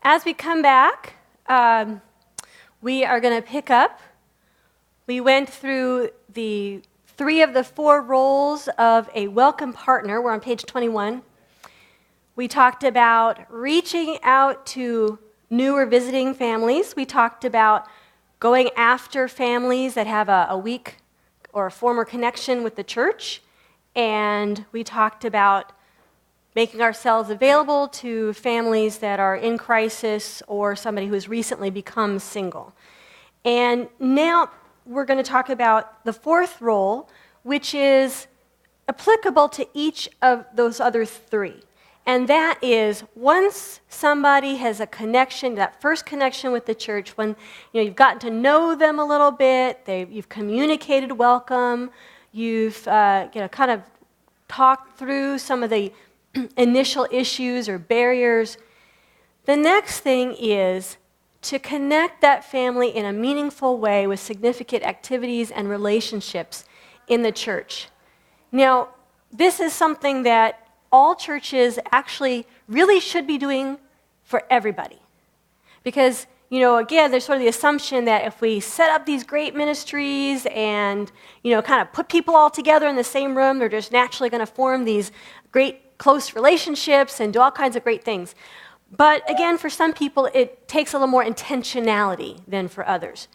As we come back, we are going to pick up. We went through the 3 of the 4 roles of a welcome partner. We're on page 21. We talked about reaching out to new or visiting families. We talked about going after families that have a weak or a former connection with the church. And we talked about making ourselves available to families that are in crisis or somebody who has recently become single. And now we're going to talk about the 4th role, which is applicable to each of those other 3. And that is, once somebody has a connection, that first connection with the church, when you've gotten to know them a little bit, you've communicated welcome, you've kind of talked through some of the initial issues or barriers. The next thing is to connect that family in a meaningful way with significant activities and relationships in the church. Now, this is something that all churches actually really should be doing for everybody. Because, again, there's sort of the assumption that if we set up these great ministries and, kind of put people all together in the same room, they're just naturally going to form these great close relationships and do all kinds of great things. But again, for some people, it takes a little more intentionality than for others.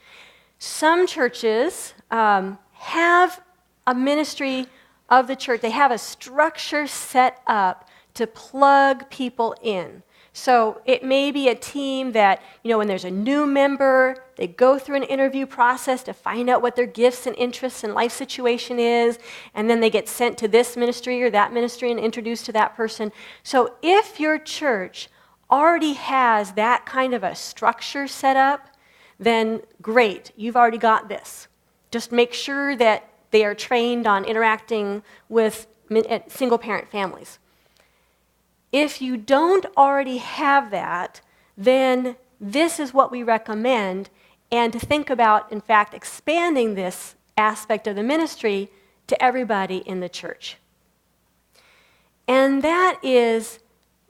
Some churches have a ministry of the church. They have a structure set up to plug people in. So it may be a team that, when there's a new member, they go through an interview process to find out what their gifts and interests and life situation is, and then they get sent to this ministry or that ministry and introduced to that person. So if your church already has that kind of a structure set up, then great, you've already got this. Just make sure that they are trained on interacting with single-parent families. If you don't already have that, then this is what we recommend, and to think about, in fact, expanding this aspect of the ministry to everybody in the church. And that is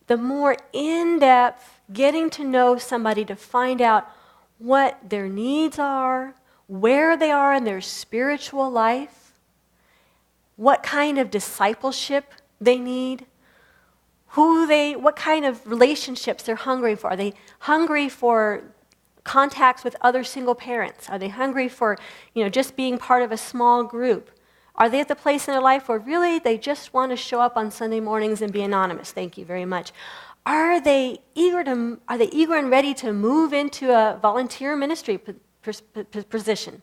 the more in-depth getting to know somebody to find out what their needs are, where they are in their spiritual life, what kind of discipleship they need, what kind of relationships they're hungry for. Are they hungry for contacts with other single parents? Are they hungry for, just being part of a small group? Are they at the place in their life where really they just want to show up on Sunday mornings and be anonymous? Thank you very much. Are they eager and ready to move into a volunteer ministry position?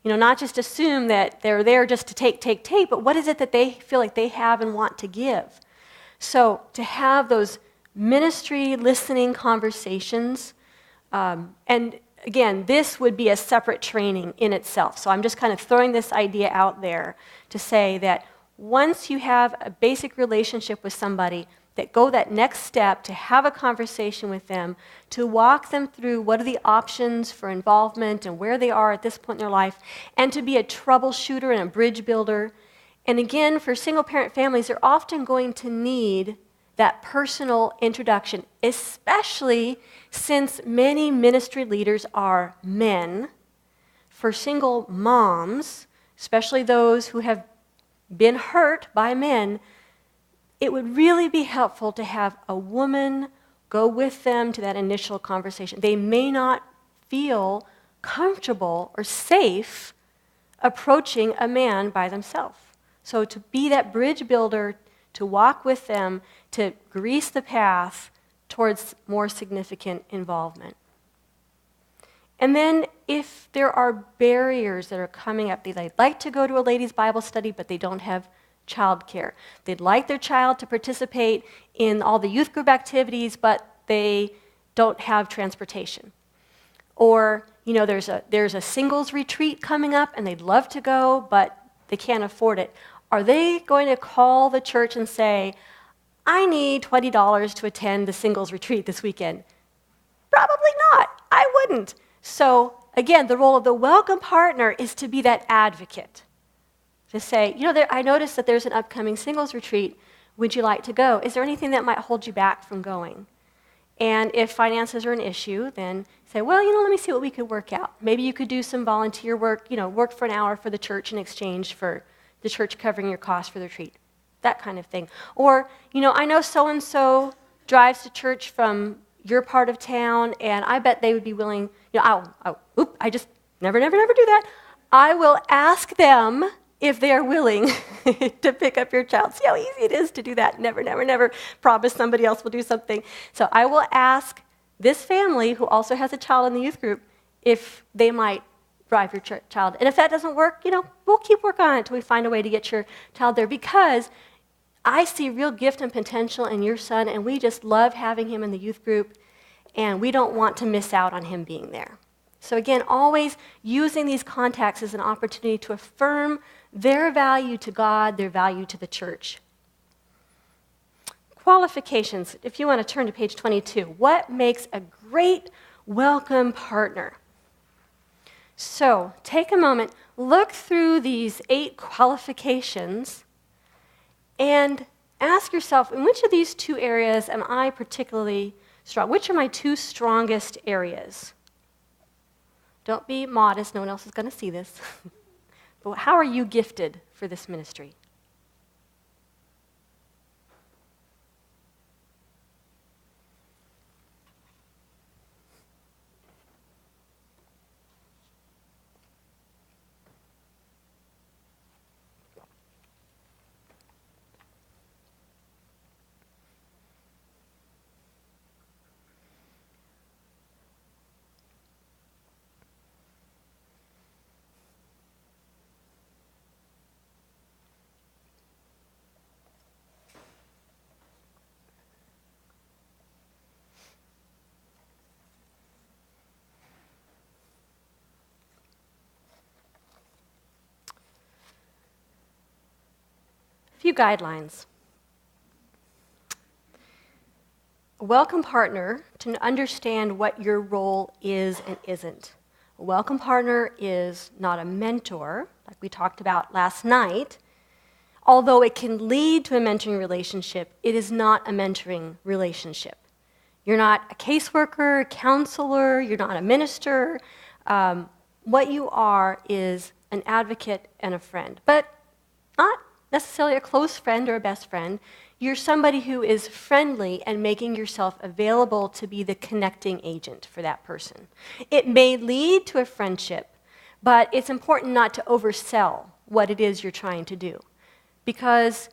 Not just assume that they're there just to take, but what is it that they feel like they have and want to give? So to have those ministry listening conversations, and again, this would be a separate training in itself. So I'm just kind of throwing this idea out there to say that once you have a basic relationship with somebody, that go that next step to have a conversation with them, to walk them through what are the options for involvement and where they are at this point in their life, and to be a troubleshooter and a bridge builder. And again, for single-parent families, they're often going to need that personal introduction, especially since many ministry leaders are men. For single moms, especially those who have been hurt by men, it would really be helpful to have a woman go with them to that initial conversation. They may not feel comfortable or safe approaching a man by themselves. So to be that bridge builder, to walk with them, to grease the path towards more significant involvement. And then if there are barriers that are coming up, they'd like to go to a ladies' Bible study, but they don't have childcare. They'd like their child to participate in all the youth group activities, but they don't have transportation. Or, there's a singles retreat coming up, and they'd love to go, but they can't afford it. Are they going to call the church and say, I need $20 to attend the singles retreat this weekend? Probably not. I wouldn't. So again, the role of the welcome partner is to be that advocate. To say, I noticed that there's an upcoming singles retreat. Would you like to go? Is there anything that might hold you back from going? And if finances are an issue, then say, well, let me see what we could work out. Maybe you could do some volunteer work, work for an hour for the church in exchange for the church covering your costs for the retreat, that kind of thing. Or, I know so-and-so drives to church from your part of town, and I bet they would be willing, I just never do that. I will ask them if they are willing to pick up your child. See how easy it is to do that. Never promise somebody else will do something. So I will ask this family, who also has a child in the youth group, if they might drive your child. And if that doesn't work, we'll keep working on it until we find a way to get your child there, because I see real gift and potential in your son, and we just love having him in the youth group, and we don't want to miss out on him being there. So again, always using these contacts as an opportunity to affirm their value to God, their value to the church. Qualifications, if you want to turn to page 22. What makes a great welcome partner? So take a moment, look through these 8 qualifications, and ask yourself, in which of these 2 areas am I particularly strong? Which are my 2 strongest areas? Don't be modest, no one else is going to see this. But how are you gifted for this ministry? Few guidelines. A welcome partner, to understand what your role is and isn't. A welcome partner is not a mentor, like we talked about last night. Although it can lead to a mentoring relationship, it is not a mentoring relationship. You're not a caseworker, counselor, you're not a minister. What you are is an advocate and a friend, but not necessarily a close friend or a best friend. You're somebody who is friendly and making yourself available to be the connecting agent for that person. It may lead to a friendship, but it's important not to oversell what it is you're trying to do. Because,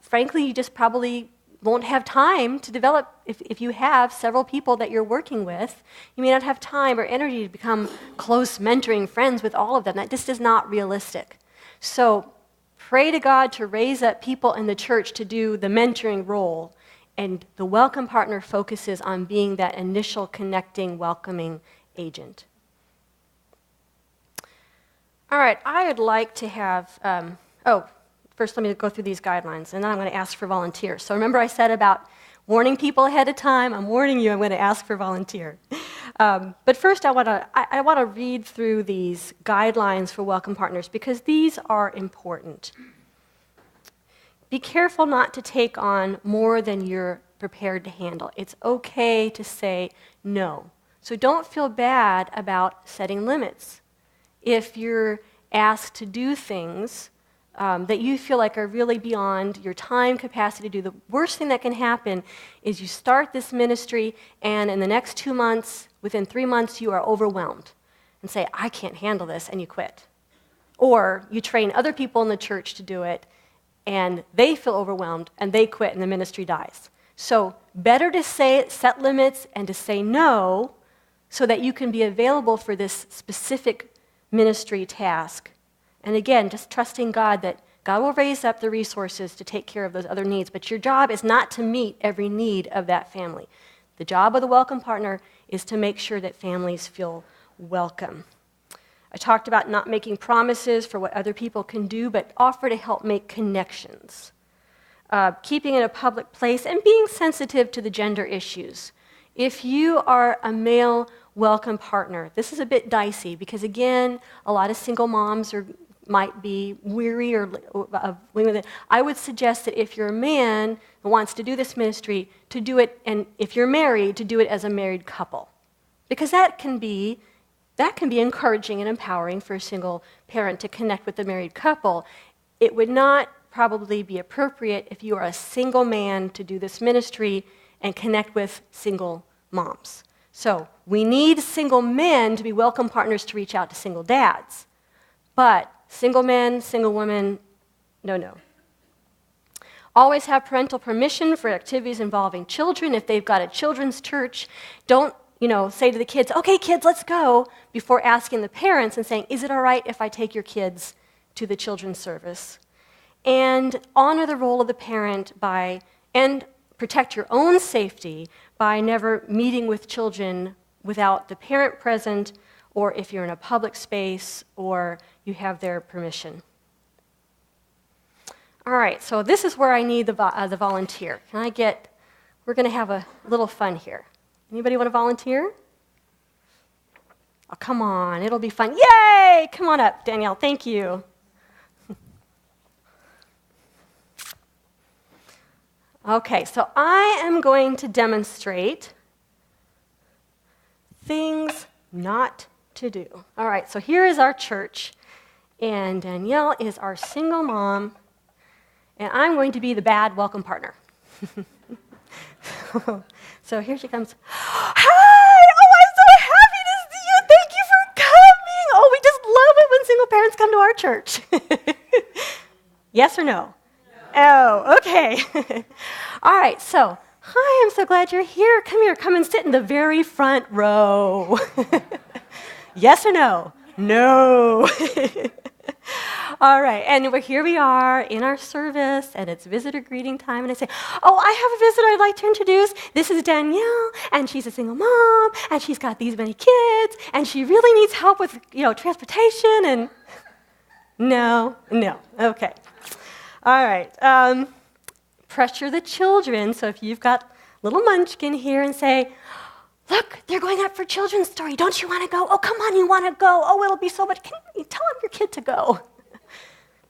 frankly, you just probably won't have time to develop, if you have several people that you're working with, you may not have time or energy to become close mentoring friends with all of them. That just is not realistic. So pray to God to raise up people in the church to do the mentoring role, and the welcome partner focuses on being that initial connecting, welcoming agent. All right, I would like to have, first let me go through these guidelines, and then I'm going to ask for volunteers. So remember I said about warning people ahead of time? I'm warning you, I'm going to ask for volunteer. But first I want to read through these guidelines for welcome partners, because these are important. Be careful not to take on more than you're prepared to handle. It's okay to say no. So don't feel bad about setting limits. If you're asked to do things that you feel like are really beyond your time capacity to do, the worst thing that can happen is you start this ministry, and in the next 2 months, within 3 months, you are overwhelmed and say, I can't handle this, and you quit. Or you train other people in the church to do it, and they feel overwhelmed, and they quit, and the ministry dies. So better to set limits and to say no, so that you can be available for this specific ministry task. And again, just trusting God that God will raise up the resources to take care of those other needs. But your job is not to meet every need of that family. The job of the welcome partner is to make sure that families feel welcome. I talked about not making promises for what other people can do, but offer to help make connections. Keeping in a public place and being sensitive to the gender issues. If you are a male welcome partner, this is a bit dicey because, again, a lot of single moms are might be weary or I would suggest that if you're a man who wants to do this ministry, to do it, and if you're married, to do it as a married couple. Because that can be encouraging and empowering for a single parent to connect with a married couple. It would not probably be appropriate if you are a single man to do this ministry and connect with single moms. So we need single men to be welcome partners to reach out to single dads. But single men, single women, no. Always have parental permission for activities involving children. If they've got a children's church, don't say to the kids, okay, kids, let's go, before asking the parents and saying, is it all right if I take your kids to the children's service? And honor the role of the parent and protect your own safety by never meeting with children without the parent present, or if you're in a public space, or you have their permission. All right, so this is where I need the volunteer. We're going to have a little fun here. Anybody want to volunteer? Oh, come on, it'll be fun. Yay! Come on up, Danielle, thank you. Okay, so I am going to demonstrate things not to do. All right, so here is our church, and Danielle is our single mom, and I'm going to be the bad welcome partner. So here she comes. Hi! Oh, I'm so happy to see you. Thank you for coming. Oh, we just love it when single parents come to our church. Yes or no? Oh, okay. All right, so, hi, I'm so glad you're here. Come and sit in the very front row. Yes or no? No. All right, and here we are in our service, and it's visitor greeting time, and I say, oh, I have a visitor I'd like to introduce. This is Danielle, and she's a single mom, and she's got these many kids, and she really needs help with, transportation, and no, okay. All right, pressure the children, so if you've got little munchkin here and say, look, they're going up for children's story. Don't you want to go? Oh, come on, you want to go? Oh, it'll be so much. Can you tell your kid to go?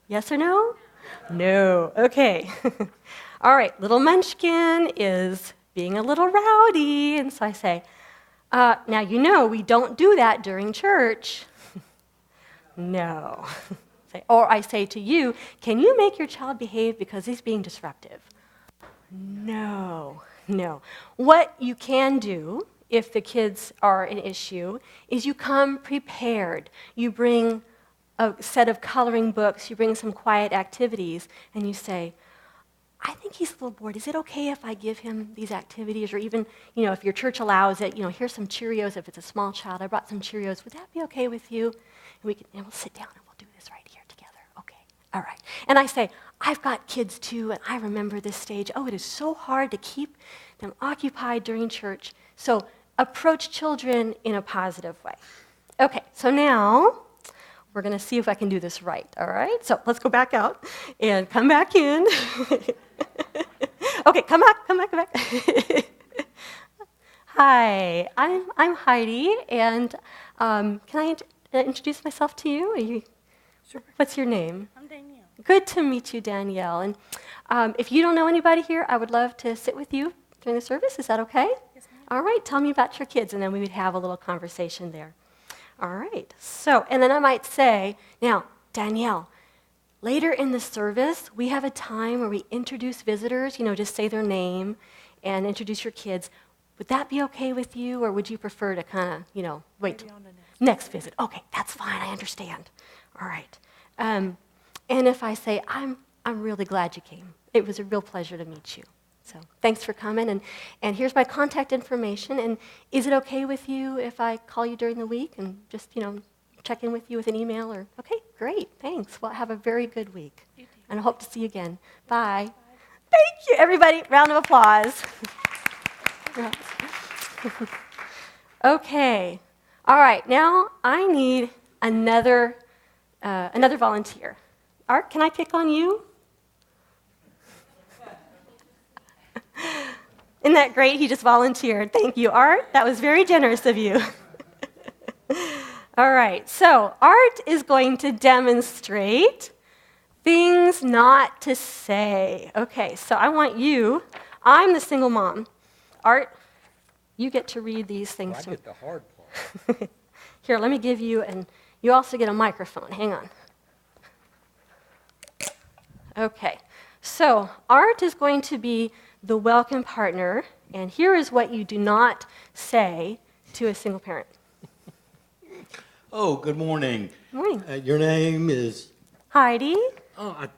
Yes or no? No. Okay. All right, little munchkin is being a little rowdy, and so I say, now we don't do that during church. No. Or I say to you, can you make your child behave because he's being disruptive? No. What you can do, if the kids are an issue, is you come prepared. You bring a set of coloring books, you bring some quiet activities, and you say, I think he's a little bored. Is it okay if I give him these activities? Or even, if your church allows it, here's some Cheerios. If it's a small child, I brought some Cheerios. Would that be okay with you? And we'll sit down and we'll do this right here together. Okay, all right. And I say, I've got kids too, and I remember this stage. Oh, it is so hard to keep them occupied during church. So approach children in a positive way. Okay, so now we're going to see if I can do this right, all right? So let's go back out and come back in. Okay, come back. Hi, I'm Heidi, and can I introduce myself to you? Sure. What's your name? I'm Danielle. Good to meet you, Danielle. And if you don't know anybody here, I would love to sit with you during the service. Is that okay? Yes, ma'am. All right, tell me about your kids, and then we would have a little conversation there. All right, so, and then I might say, now, Danielle, later in the service, we have a time where we introduce visitors, just say their name and introduce your kids. Would that be okay with you, or would you prefer to kind of, wait? Maybe on the Next visit. Okay, that's fine, I understand. All right. And if I say, I'm really glad you came. It was a real pleasure to meet you. So thanks for coming, and here's my contact information, and is it okay with you if I call you during the week and just, check in with you with an email? Or okay, great, thanks. Well, have a very good week, and I hope to see you again. Bye. Thank you, everybody. Round of applause. Okay, all right, now I need another volunteer. Art, can I pick on you? Isn't that great? He just volunteered. Thank you, Art. That was very generous of you. All right, so Art is going to demonstrate things not to say. Okay, so I'm the single mom. Art, you get to read these things Well, I to me. get the hard part. Here, let me give you, and you also get a microphone. Hang on. Okay, so Art is going to be the welcome partner, and here is what you do not say to a single parent. Oh, good morning. Morning. Your name is. Heidi. Oh,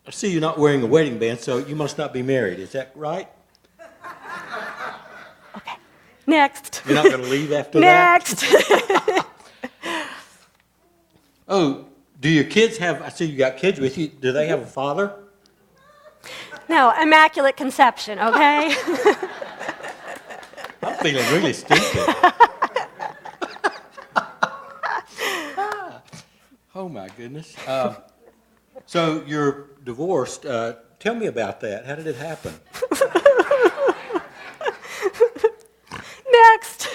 I see you're not wearing a wedding band, so you must not be married. Is that right? Okay, next. You're not going to leave after Next. that? Oh, do your kids have? I see you got kids with you. Do they have a father? No, immaculate conception, okay? I'm feeling really stupid. Oh my goodness. So you're divorced. Tell me about that. How did it happen? Next.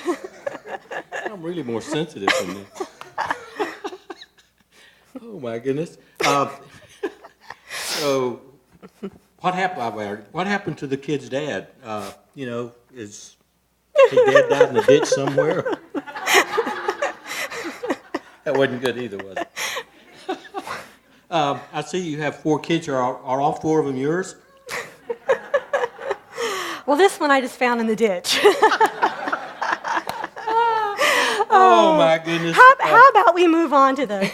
I'm really more sensitive than this. Oh my goodness. So what happened? What happened to the kid's dad? Is his dad died in a ditch somewhere? That wasn't good either, was it? I see you have 4 kids. Are all 4 of them yours? Well, this one I just found in the ditch. Oh my goodness. How about we move on to the...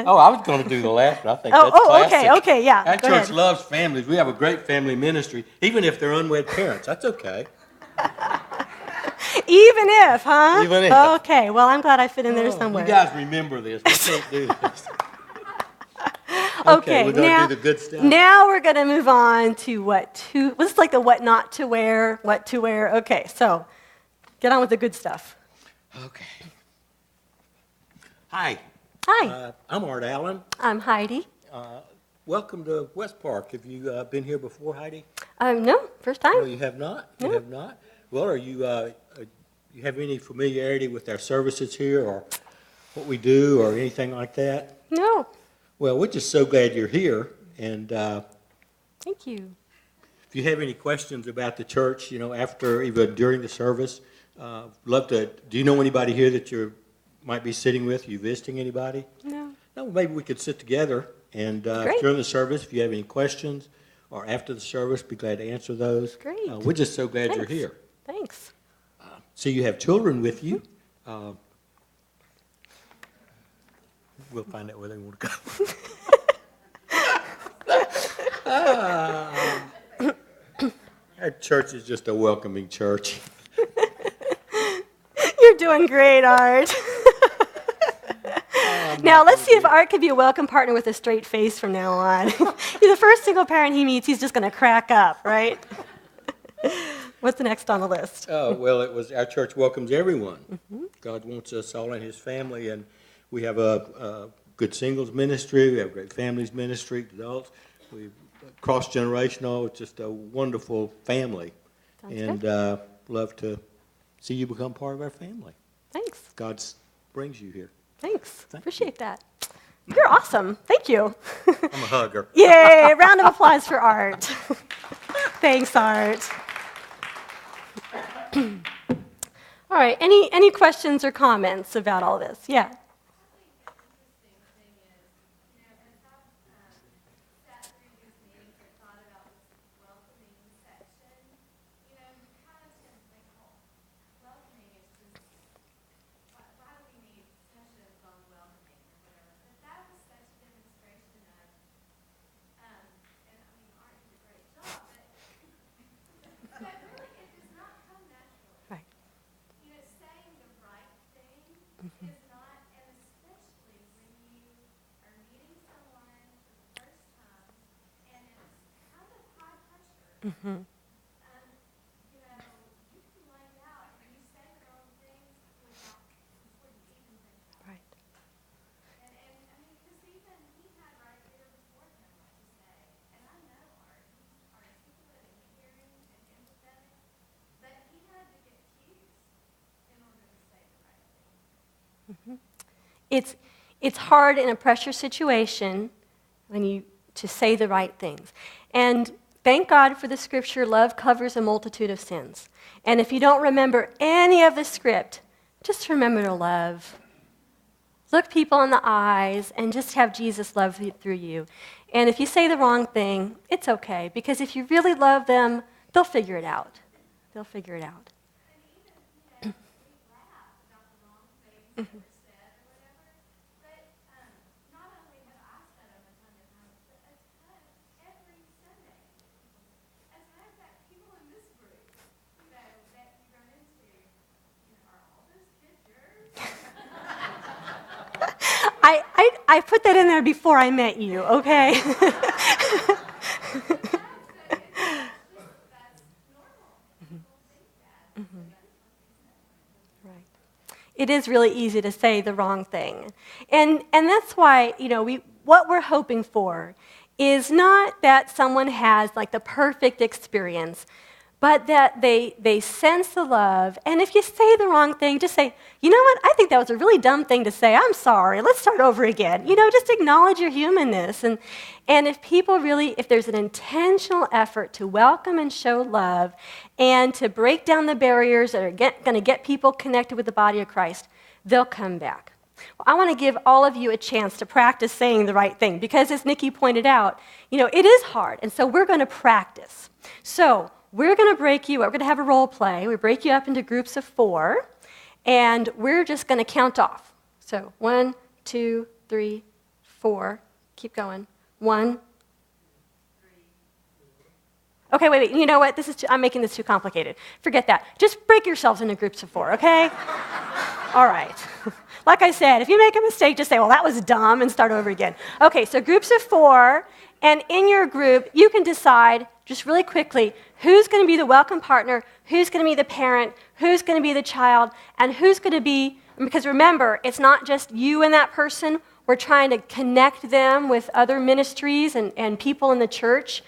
Oh, I was going to do the last one. I think that's classic. Okay, yeah. Our go church ahead. loves families. We have a great family ministry, even if they're unwed parents. That's okay. Even if, huh? Even if. Okay, well, I'm glad I fit in there somewhere. You guys remember this. We can't do this. Okay, we're going now, to do the good stuff. Now we're going to move on to this is like the what not to wear, what to wear. Okay, so get on with the good stuff. Okay. Hi. Hi, I'm Art Allen. I'm Heidi. Welcome to West Park. Have you been here before, Heidi? No, first time. No, you have not? You No. have not? Well, are you have any familiarity with our services here or what we do or anything like that? No, Well, we're just so glad you're here. And thank you. if you have any questions about the church, after, even during the service, love to. Do you know anybody here that you might be sitting with? Are you visiting anybody? No. No, maybe we could sit together and Great. during the service, if you have any questions, or after the service, be glad to answer those. Great. We're just so glad you're Thanks. here. Thanks. So you have children with you. We'll find out where they want to go. Our church is just a welcoming church. You're doing great, Art. Now, let's see if Art could be a welcome partner with a straight face from now on. The first single parent he meets, he's just going to crack up, right? What's the next on the list? Well, it was our church welcomes everyone. Mm-hmm. God wants us all in His family, and we have a good singles ministry. We have a great families ministry, adults. We cross-generational. It's just a wonderful family. Sounds and good. Love to see you become part of our family. Thanks. God brings you here. Thanks. Thank Appreciate that. You're awesome. Thank you. I'm a hugger. Yay! Round of applause for Art. Thanks, Art. All right. Any questions or comments about all this? Yeah. Right. Saying the right thing is not, and especially when you are meeting someone for the first time, and it's kind of high pressure. Mm-hmm. You can find out, and you say the wrong things before you even think about it. Right. Because even he had right there before him what to say, and I know Art, he's articulate and caring and empathetic, but he had to get cues in order to say the right thing. Mm-hmm. it's hard in a pressure situation to say the right things. And thank God for the scripture, love covers a multitude of sins. And if you don't remember any of the script, just remember to love. Look people in the eyes and just have Jesus love through you. And if you say the wrong thing, it's okay, because if you really love them, they'll figure it out. They'll figure it out. And even, we laugh about the wrong things that were said or whatever, but not only have I said them a ton of times, but a ton every Sunday. As a matter of fact, people in this group, that you run into, are all those kids yours? I put that in there before I met you, okay? Right. It is really easy to say the wrong thing. And that's why, what we're hoping for is not that someone has like the perfect experience, but that they sense the love. And if you say the wrong thing, just say, you know what, I think that was a really dumb thing to say. I'm sorry. Let's start over again. Just acknowledge your humanness. And if there's an intentional effort to welcome and show love and to break down the barriers that are going to get people connected with the body of Christ, they'll come back. Well, I want to give all of you a chance to practice saying the right thing, because as Nikki pointed out, it is hard. And so we're going to practice. So we're going to break you up. We're going to have a role play. We break you up into groups of 4, and we're just going to count off. So 1, 2, 3, 4. Keep going. 1. Okay, wait. You know what? I'm making this too complicated. Forget that. Just break yourselves into groups of 4, okay? All right. Like I said, if you make a mistake, just say, well, that was dumb, and start over again. Okay, so groups of 4, and in your group, you can decide just really quickly who's going to be the welcome partner, who's going to be the parent, who's going to be the child, and who's going to be, because remember, it's not just you and that person. We're trying to connect them with other ministries and people in the church.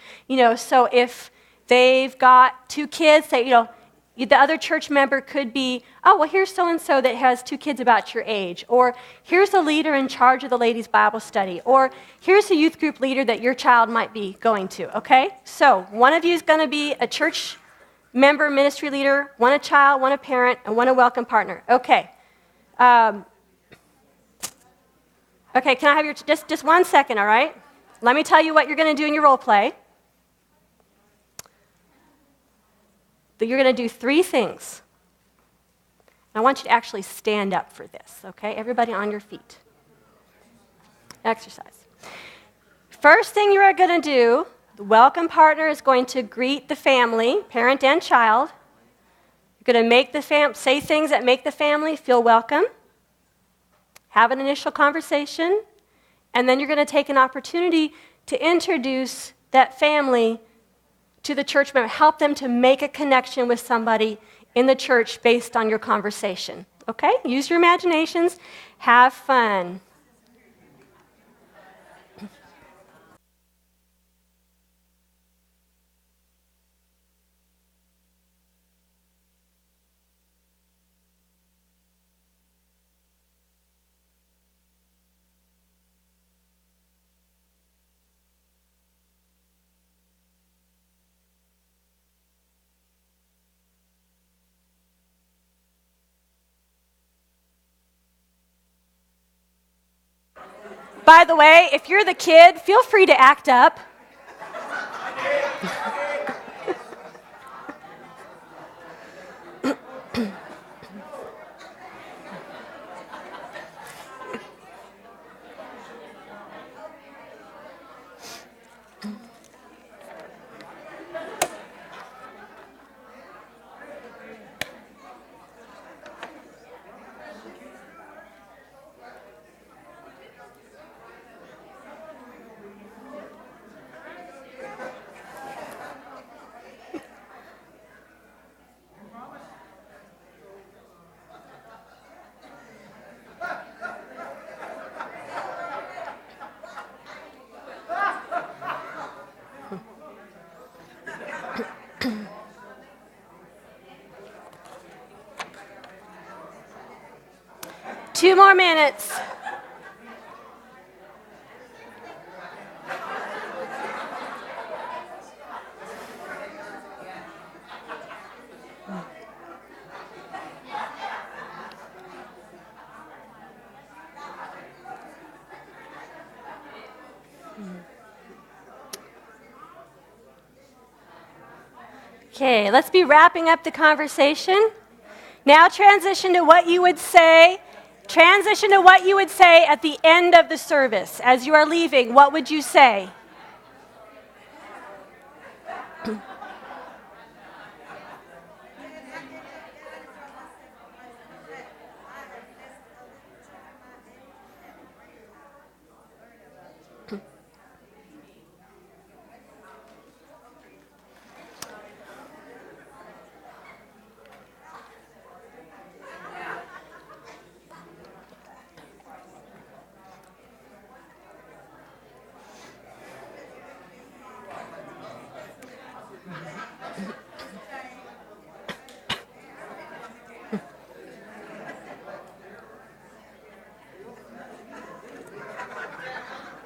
So if they've got 2 kids, say, the other church member could be, oh, well, here's so-and-so that has 2 kids about your age. Or here's the leader in charge of the ladies' Bible study. Or here's the youth group leader that your child might be going to, okay? So one of you is going to be a church member, ministry leader, one a child, one a parent, and one a welcome partner. Okay. Okay, can I have your, just 1 second, all right? Let me tell you what you're going to do in your role play. You're going to do 3 things. I want you to actually stand up for this, okay? Everybody on your feet. Exercise. First thing you're going to do, the welcome partner is going to greet the family, parent and child. You're going to make say things that make the family feel welcome. Have an initial conversation. And then you're going to take an opportunity to introduce that family to the church member, help them to make a connection with somebody in the church based on your conversation. Okay? Use your imaginations. Have fun. By the way, if you're the kid, feel free to act up. Two more minutes. Okay, let's be wrapping up the conversation. Now transition to what you would say. Transition to what you would say at the end of the service. As you are leaving, what would you say?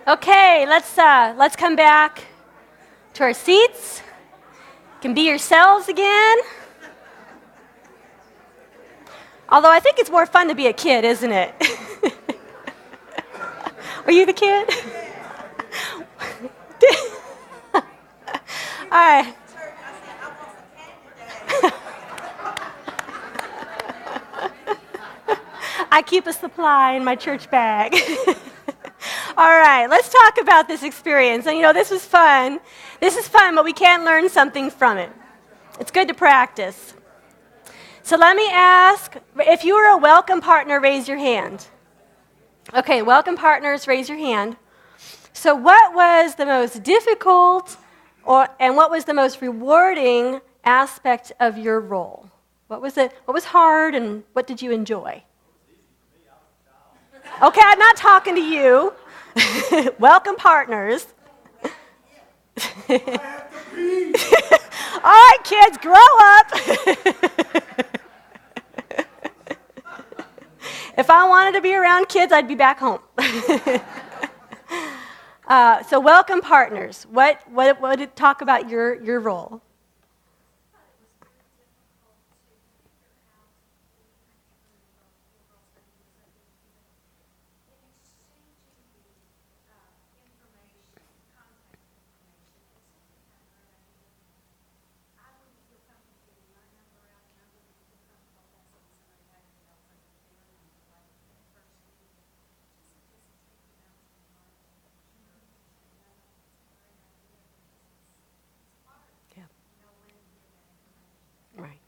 Okay, let's come back to our seats. You can be yourselves again. Although I think it's more fun to be a kid, isn't it? Were you the kid? All right. I keep a supply in my church bag. All right, let's talk about this experience. And this was fun. This is fun, but we can learn something from it. It's good to practice. So let me ask, if you were a welcome partner, raise your hand. Okay, welcome partners, raise your hand. So what was the most difficult and what was the most rewarding aspect of your role? What was hard and what did you enjoy? Okay, I'm not talking to you. Welcome partners. All right, kids, grow up. If I wanted to be around kids, I'd be back home. So welcome partners. What did talk about your role? Right.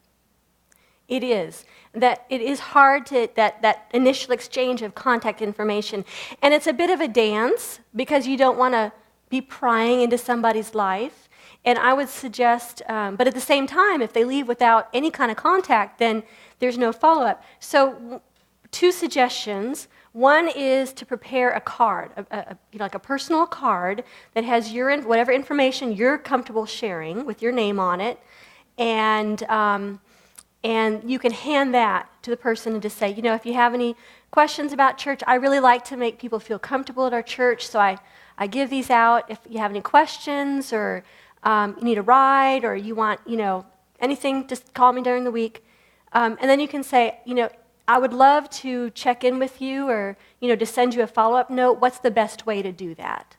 It is. That it is hard to, that initial exchange of contact information. And it's a bit of a dance because you don't want to be prying into somebody's life. And I would suggest, but at the same time, if they leave without any kind of contact, then there's no follow-up. So two suggestions. One is to prepare a card, like a personal card that has whatever information you're comfortable sharing with your name on it. And you can hand that to the person and just say, if you have any questions about church, I really like to make people feel comfortable at our church, so I give these out. If you have any questions or you need a ride or you want, anything, just call me during the week. And then you can say, I would love to check in with you or, to send you a follow-up note. What's the best way to do that?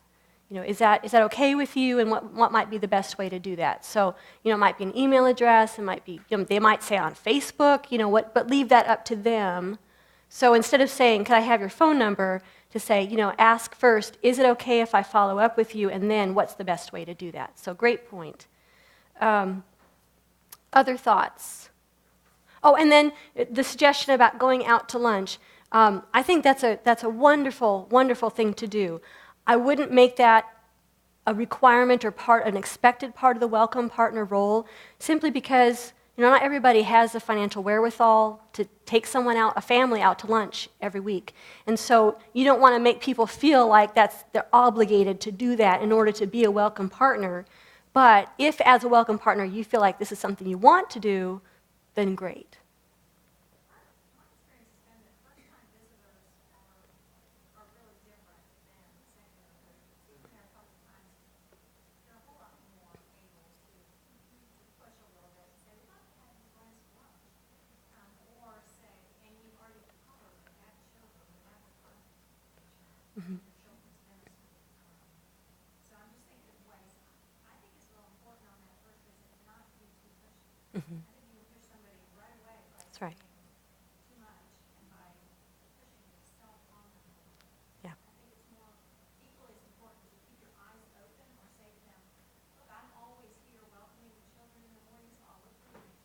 Is that okay with you, and what might be the best way to do that? So, it might be an email address, it might be, they might say on Facebook, but leave that up to them. So instead of saying, can I have your phone number, to say, ask first, is it okay if I follow up with you, and then what's the best way to do that? So great point. Other thoughts? Oh, and then the suggestion about going out to lunch. I think that's a wonderful, wonderful thing to do. I wouldn't make that a requirement or an expected part of the welcome partner role, simply because not everybody has the financial wherewithal to take a family out to lunch every week. And so you don't want to make people feel like they're obligated to do that in order to be a welcome partner. But if as a welcome partner you feel like this is something you want to do, then great. That's right. too much and by pushing yourself on them. Yeah. I think it's more equally as important to keep your eyes open or say to them, look, I'm always here welcoming the children in the morning, so I'll look for you.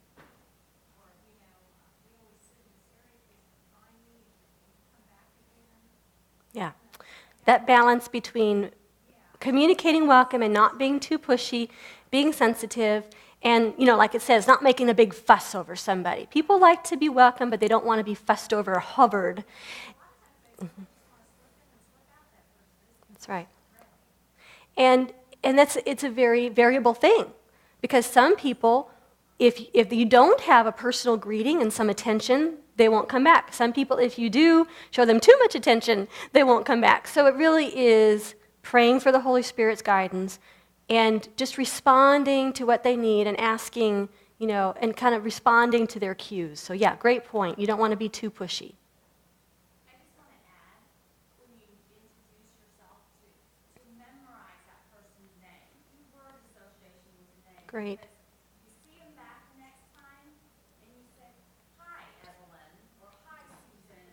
Or, we always sit in this area, please come find me, and come back again. Yeah. That balance between communicating welcome and not being too pushy, being sensitive, and, like it says, not making a big fuss over somebody. People like to be welcome, but they don't want to be fussed over or hovered. That's right. And it's a very variable thing, because some people, if you don't have a personal greeting and some attention, they won't come back. Some people, if you do show them too much attention, they won't come back. So it really is praying for the Holy Spirit's guidance and just responding to what they need and asking, and kind of responding to their cues. So yeah, great point. You don't want to be too pushy. I just want to add, when you introduce yourself, to memorize that person's name. Do word association with the name. Great. Because you see them back the next time, and you say, hi, Evelyn, or hi, Susan,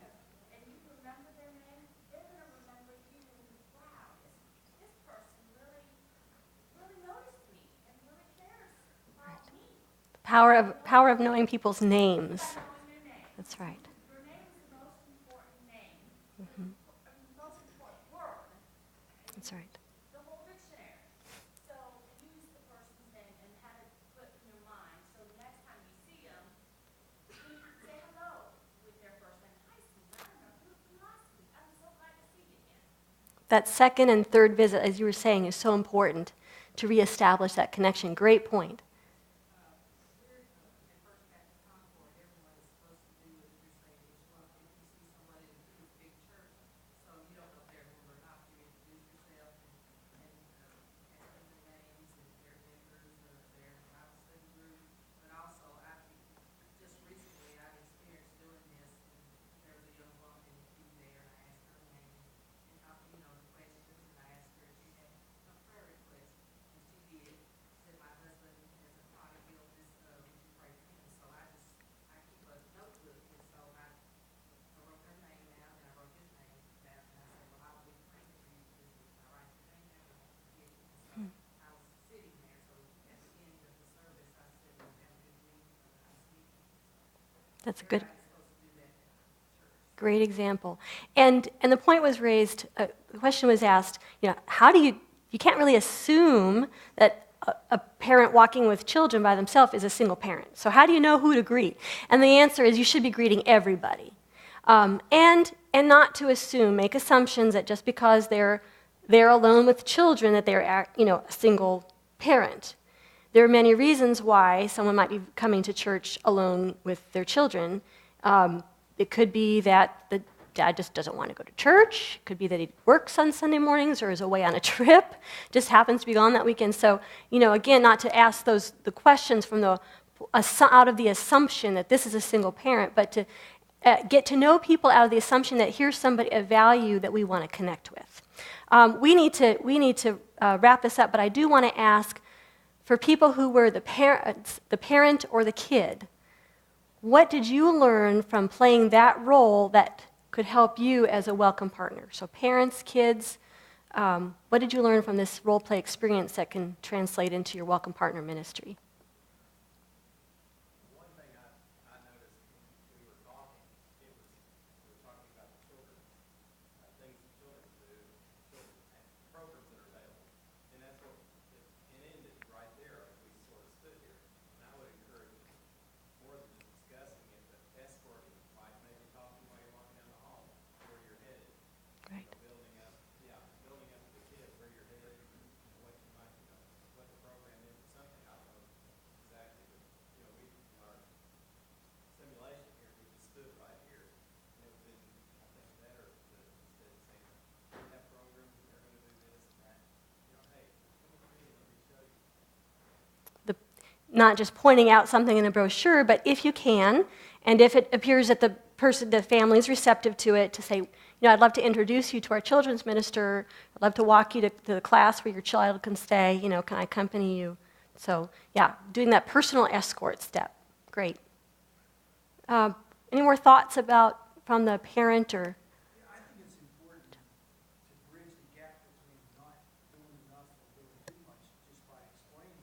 and you remember their name, they're going to remember you. Wow, this person really noticed me and really cares about me. Power of knowing people's names. Knowing their name. That's right. Your name is the most important name. The most important word. That's right. The whole dictionary. So use the person's name and have it put in your mind. So the next time you see them, you say hello with their first name. Hi, Susan. I don't know you from last week. I'm so glad to see you again. That second and third visit, as you were saying, is so important to reestablish that connection. Great point. That's a great example. And the point was raised, the question was asked, how do you can't really assume that a parent walking with children by themselves is a single parent. So how do you know who to greet? And the answer is you should be greeting everybody. And not to assume, make assumptions that just because they're alone with children that they're a single parent. There are many reasons why someone might be coming to church alone with their children. It could be that the dad just doesn't want to go to church. It could be that he works on Sunday mornings or is away on a trip, just happens to be gone that weekend. So, again, not to ask the questions from out of the assumption that this is a single parent, but to get to know people out of the assumption that here's somebody of value that we want to connect with. We need to wrap this up, but I do want to ask, for people who were the parent or the kid, what did you learn from playing that role that could help you as a welcome partner? So parents, kids, what did you learn from this role play experience that can translate into your welcome partner ministry? One thing I noticed when we were talking, we were talking about the children, things that children do, children, and programs that are available. And that's what it ended right there as we sort of stood here. And I would encourage more than just discussing it, but escorting, like maybe talking while you're walking down the hall, where you're headed. Right. Building up to the kid where you're headed, what you might, what the program is, or something. I don't know exactly, but we our simulation here, we just stood right here. And it would have been, I think, better to instead of saying, we have programs and they're going to do this and that. Hey, come with me, let me show you. Not just pointing out something in a brochure, but if you can, and if it appears that the family is receptive to it, to say, I'd love to introduce you to our children's minister. I'd love to walk you to the class where your child can stay. Can I accompany you? So, yeah, doing that personal escort step. Great. Any more thoughts from the parent or? Yeah, I think it's important to bridge the gap between not doing enough or doing too much just by explaining.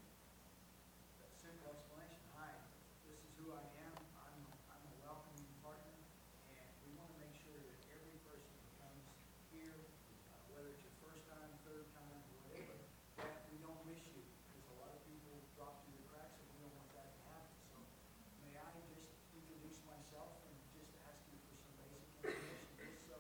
That simple explanation, hi, this is who I am, I'm a welcoming partner, and we want to make sure that every person who comes here, whether it's your first time, third time, whatever, that we don't miss you. Because a lot of people drop through the cracks and we don't want that to happen. So may I just introduce myself and just ask you for some basic information, just so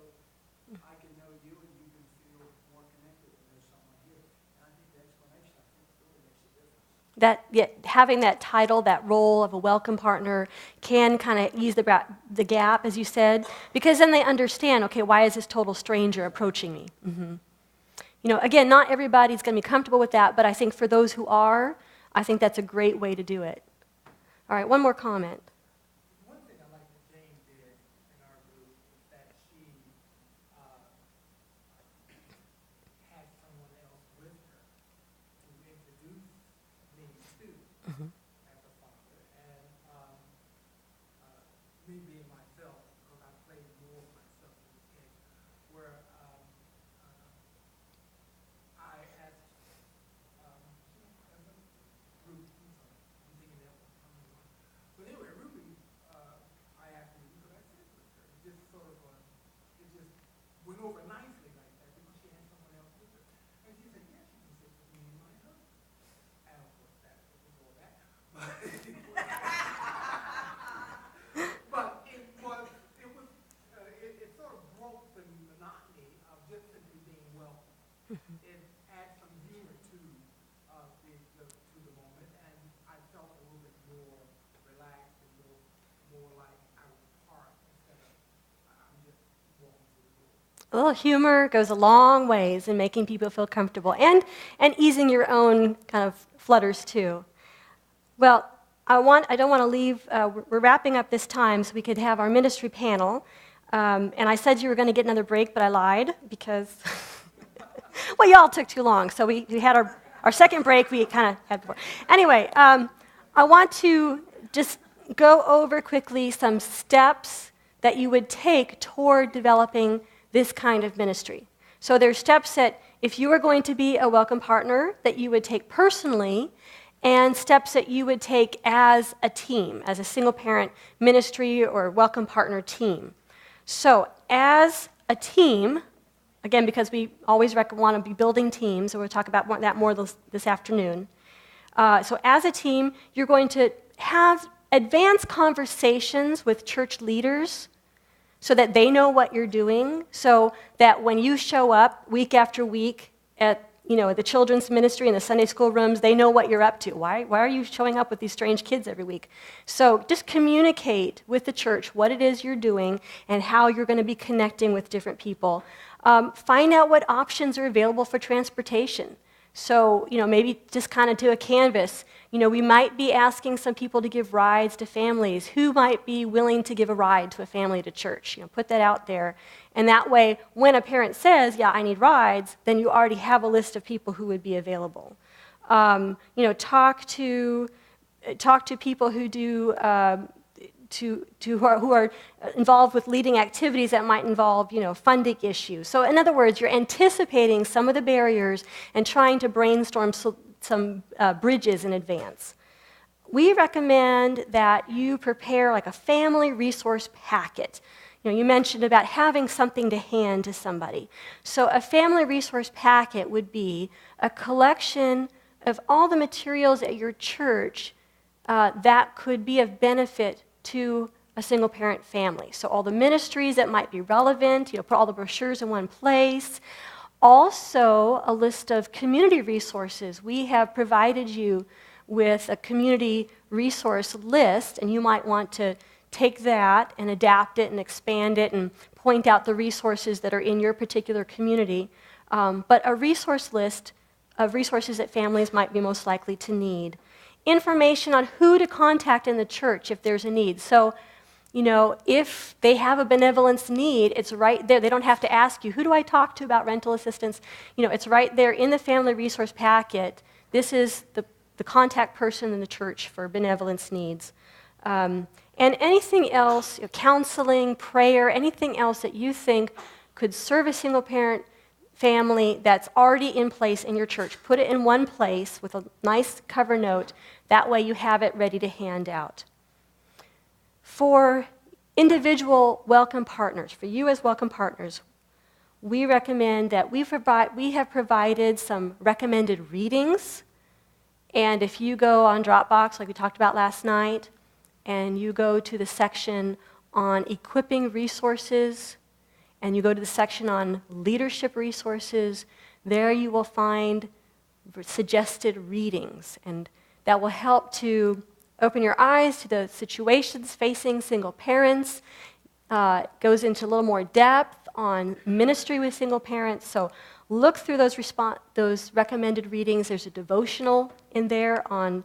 I can know you and you can feel more connected when there's someone here. And I think the explanation, I think, really makes a difference. Having that title, that role of a welcome partner can kind of ease the gap, as you said, because then they understand, okay, why is this total stranger approaching me? Again, not everybody's going to be comfortable with that, but I think for those who are, I think that's a great way to do it. All right, one more comment. One thing I like that Jane did in our group is that she had someone else with her to introduce me to as a father, and me being myself, because I played more of myself with the kids, where I asked Ruby, I'm thinking that one coming on. But anyway, Ruby, I asked her, could I sit with her? It just sort of, it just went over nicely like that because she had someone else with her. And she said, yes, you can sit with me and my husband. And of course, that was all that. But it sort of broke the monotony of just simply being welcome. It adds some humor to the moment, and I felt a little bit more relaxed and more like I was part instead of I'm just walking through the door. A little humor goes a long ways in making people feel comfortable and easing your own kind of flutters too. Well, I don't want to leave, we're wrapping up this time so we could have our ministry panel. And I said you were going to get another break, but I lied because, well, y'all took too long. So we had our second break we kind of had before. Anyway, I want to just go over quickly some steps that you would take toward developing this kind of ministry. So there's steps that if you were going to be a welcome partner that you would take personally, and steps that you would take as a team, as a single-parent ministry or welcome partner team. So as a team, again, because we always want to be building teams, and we'll talk about that more this afternoon. So as a team, you're going to have advanced conversations with church leaders so that they know what you're doing, so that when you show up week after week at the children's ministry and the Sunday school rooms, they know what you're up to. Why are you showing up with these strange kids every week? So just communicate with the church what it is you're doing and how you're going to be connecting with different people. Find out what options are available for transportation. So, maybe just kind of do a canvas. We might be asking some people to give rides to families. Who might be willing to give a ride to a family to church? Put that out there. And that way, when a parent says, yeah, I need rides, then you already have a list of people who would be available. Talk to people who do who are involved with leading activities that might involve, funding issues. So in other words, you're anticipating some of the barriers and trying to brainstorm some bridges in advance. We recommend that you prepare like a family resource packet. You mentioned about having something to hand to somebody. So a family resource packet would be a collection of all the materials at your church that could be of benefit to a single-parent family. So all the ministries that might be relevant, put all the brochures in one place. Also, a list of community resources. We have provided you with a community resource list, and you might want to take that and adapt it and expand it and point out the resources that are in your particular community. But a resource list of resources that families might be most likely to need. Information on who to contact in the church if there's a need. So, if they have a benevolence need, it's right there. They don't have to ask you, who do I talk to about rental assistance? It's right there in the family resource packet. This is the contact person in the church for benevolence needs. And anything else, counseling, prayer, anything else that you think could serve a single parent family that's already in place in your church, put it in one place with a nice cover note. That way you have it ready to hand out. For individual welcome partners, for you as welcome partners, we recommend that we have provided some recommended readings. And if you go on Dropbox, like we talked about last night, and you go to the section on equipping resources, and you go to the section on leadership resources, there you will find suggested readings. And that will help to open your eyes to the situations facing single parents. Goes into a little more depth on ministry with single parents. So look through those recommended readings. There's a devotional in there on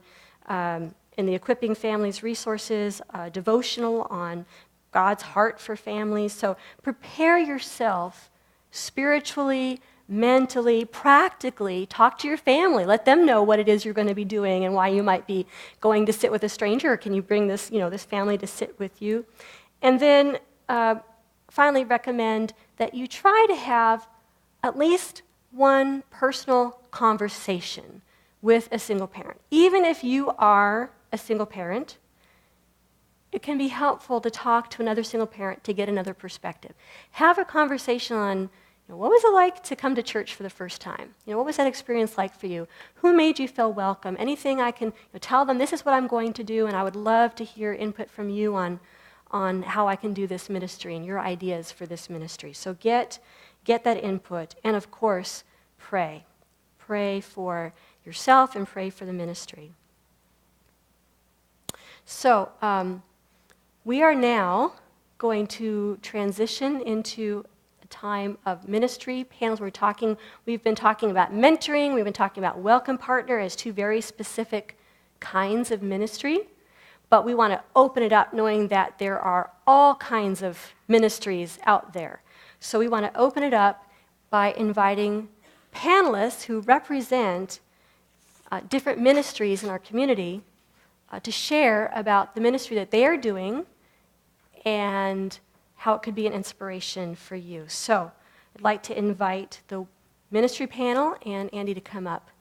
in the Equipping Families resources, a devotional on God's heart for families. So prepare yourself spiritually, mentally, practically. Talk to your family. Let them know what it is you're going to be doing and why you might be going to sit with a stranger. Or can you bring this family to sit with you? And then finally recommend that you try to have at least one personal conversation with a single parent. Even if you are a single parent, it can be helpful to talk to another single parent to get another perspective. Have a conversation on, what was it like to come to church for the first time? What was that experience like for you? Who made you feel welcome? Anything I can tell them, this is what I'm going to do, and I would love to hear input from you on how I can do this ministry and your ideas for this ministry. So get that input, and of course, pray. Pray for yourself and pray for the ministry. So we are now going to transition into a time of ministry panels. We've been talking about mentoring, we've been talking about welcome partner as two very specific kinds of ministry. But we want to open it up knowing that there are all kinds of ministries out there. So we want to open it up by inviting panelists who represent different ministries in our community to share about the ministry that they are doing and how it could be an inspiration for you. So I'd like to invite the ministry panel and Andy to come up